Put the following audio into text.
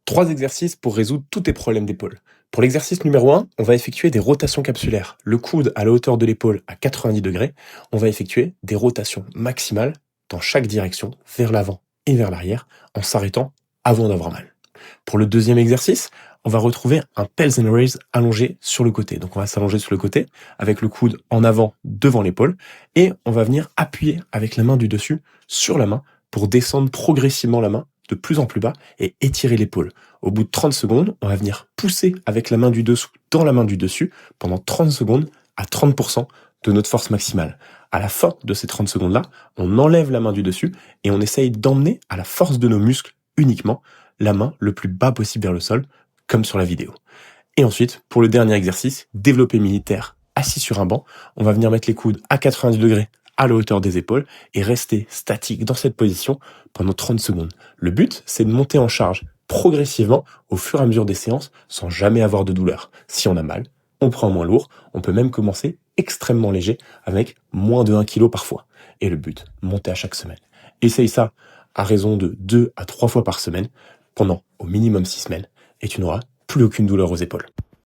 3 exercices pour résoudre tous tes problèmes d'épaule. Pour l'exercice numéro 1, on va effectuer des rotations capsulaires. Le coude à la hauteur de l'épaule à 90 degrés. On va effectuer des rotations maximales dans chaque direction, vers l'avant et vers l'arrière, en s'arrêtant avant d'avoir mal. Pour le deuxième exercice, on va retrouver un pels and raise allongé sur le côté. Donc on va s'allonger sur le côté avec le coude en avant devant l'épaule et on va venir appuyer avec la main du dessus sur la main pour descendre progressivement la main de plus en plus bas et étirer l'épaule. Au bout de 30 secondes, on va venir pousser avec la main du dessous dans la main du dessus pendant 30 secondes à 30% de notre force maximale. À la fin de ces 30 secondes-là, on enlève la main du dessus et on essaye d'emmener à la force de nos muscles uniquement la main le plus bas possible vers le sol, comme sur la vidéo. Et ensuite, pour le dernier exercice, développé militaire, assis sur un banc, on va venir mettre les coudes à 90 degrés à la hauteur des épaules et rester statique dans cette position pendant 30 secondes. Le but, c'est de monter en charge progressivement au fur et à mesure des séances sans jamais avoir de douleur. Si on a mal, on prend moins lourd, on peut même commencer extrêmement léger avec moins de 1 kg parfois. Et le but, monter à chaque semaine. Essaye ça à raison de 2 à 3 fois par semaine pendant au minimum 6 semaines et tu n'auras plus aucune douleur aux épaules.